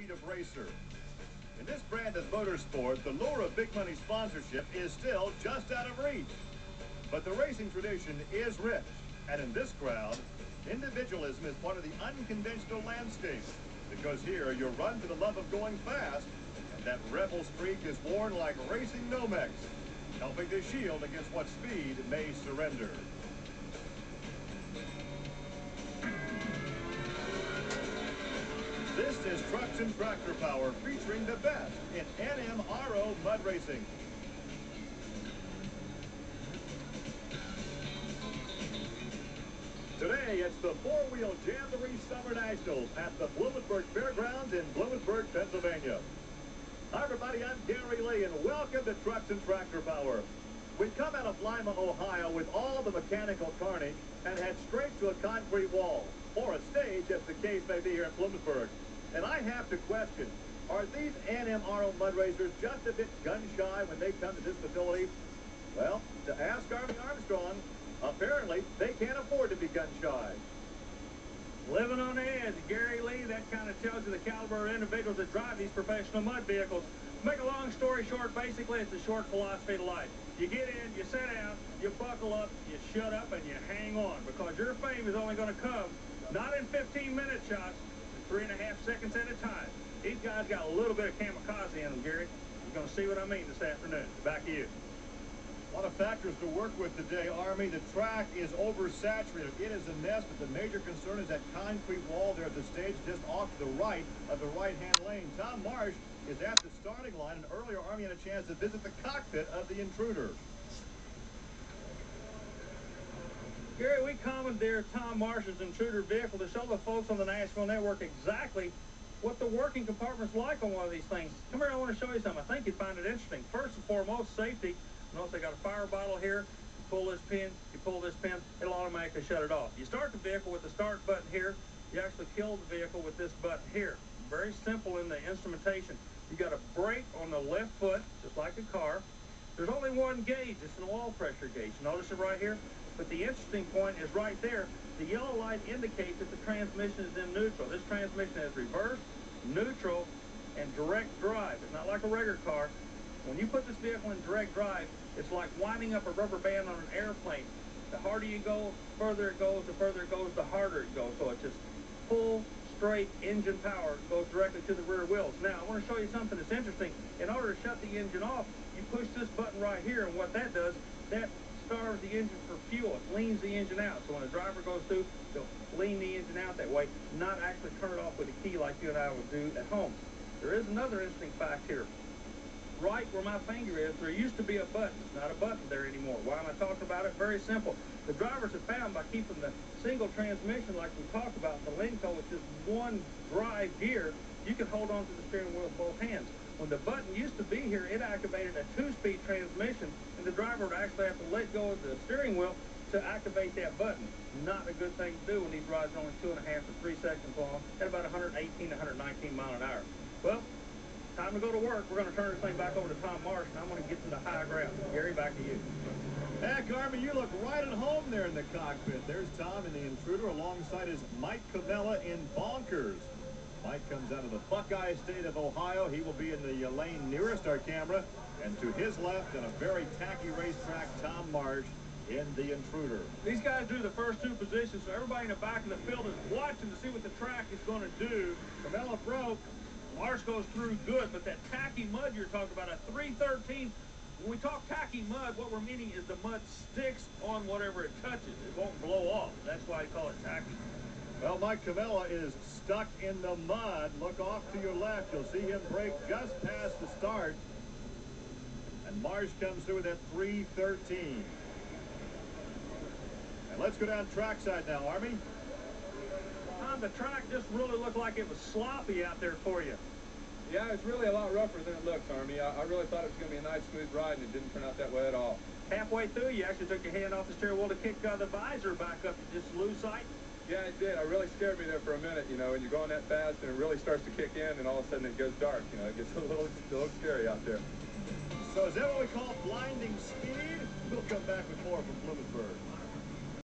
breed of racer. In this brand of motorsport, the lure of big money sponsorship is still just out of reach. But the racing tradition is rich, and in this crowd, individualism is part of the unconventional landscape. Because here, you run for the love of going fast, and that rebel streak is worn like racing Nomex, helping to shield against what speed may surrender. This is Trucks and Tractor Power, featuring the best in NMRO Mud Racing. Today, it's the four-wheel Jamboree Summer Nationals at the Bloomsburg Fairgrounds in Bloomsburg, Pennsylvania. Hi, everybody. I'm Gary Lee, and welcome to Trucks and Tractor Power. We come out of Lima, Ohio, with all the mechanical carnage and head straight to a concrete wall, or a stage, as the case may be here at Bloomsburg. And I have to question, are these NMRO Mud Racers just a bit gun-shy when they come to this facility? Well, to ask Army Armstrong, apparently they can't afford to be gun-shy. Living on the edge, Gary Lee, that kind of tells you the caliber of individuals that drive these professional mud vehicles. Make a long story short, basically, it's a short philosophy to life. You get in, you sit down, you buckle up, you shut up, and you hang on, because your fame is only going to come, not in 15-minute shots, 3.5 seconds at a time. These guys got a little bit of kamikaze in them, Gary. You're going to see what I mean this afternoon. Back to you. A lot of factors to work with today, Army. The track is oversaturated. It is a mess, but the major concern is that concrete wall there at the stage just off to the right of the right-hand lane. Tom Marsh is at the starting line, and earlier Army had a chance to visit the cockpit of the Intruder. Gary, we commandeered Tom Marsh's Intruder vehicle to show the folks on the Nashville Network exactly what the working compartment's like on one of these things. Come here, I want to show you something. I think you'd find it interesting. First and foremost, safety. Notice they got a fire bottle here. You pull this pin, you pull this pin, it'll automatically shut it off. You start the vehicle with the start button here. You actually kill the vehicle with this button here. Very simple in the instrumentation. You got a brake on the left foot, just like a car. There's only one gauge. It's an oil pressure gauge. Notice it right here? But the interesting point is right there. The yellow light indicates that the transmission is in neutral. This transmission has reverse, neutral, and direct drive. It's not like a regular car. When you put this vehicle in direct drive, it's like winding up a rubber band on an airplane. The harder you go, the further it goes, the harder it goes. So it's just full, straight engine power goes directly to the rear wheels. Now, I want to show you something that's interesting. In order to shut the engine off, you push this button right here, and what that does, that starves the engine for fuel. It leans the engine out. So when the driver goes through, they'll lean the engine out that way, not actually turn it off with a key like you and I would do at home. There is another interesting fact here. Right where my finger is, there used to be a button. There's not a button there anymore. Why am I talking about it? Very simple. The drivers have found by keeping the single transmission like we talked about, the Lenco with just one drive gear, you can hold on to the steering wheel with both hands. When the button used to be here, it activated a 2-speed transmission, and the driver would actually have to let go of the steering wheel to activate that button. Not a good thing to do when these rides are only 2.5 to 3 seconds long at about 118 to 119 miles an hour. Well, time to go to work. We're going to turn this thing back over to Tom Marsh, and I'm going to get to the high ground. Gary, back to you. Heck, Army, you look right at home there in the cockpit. There's Tom in the Intruder alongside his Mike Cavella in Bonkers. Mike comes out of the Buckeye State of Ohio. He will be in the lane nearest our camera. And to his left, in a very tacky racetrack, Tom Marsh in the Intruder. These guys do the first two positions, so everybody in the back of the field is watching to see what the track is going to do. Cavella broke. Marsh goes through good, but that tacky mud you're talking about, a 313, when we talk tacky mud, what we're meaning is the mud sticks on whatever it touches. It won't blow off. That's why I call it tacky. Well, Mike Cavella is stuck in the mud. Look off to your left. You'll see him break just past the start. And Marsh comes through with that 313. And let's go down trackside now, Army. The track just really looked like it was sloppy out there for you. Yeah, it's really a lot rougher than it looks, Army. I really thought it was going to be a nice, smooth ride, and it didn't turn out that way at all. Halfway through, you actually took your hand off the steering wheel to kick the visor back up to just lose sight. Yeah, it did. It really scared me there for a minute, you know, and you're going that fast, and it really starts to kick in, and all of a sudden it goes dark. You know, it gets a little scary out there. So is that what we call blinding speed? We'll come back with more from Bloomsburg.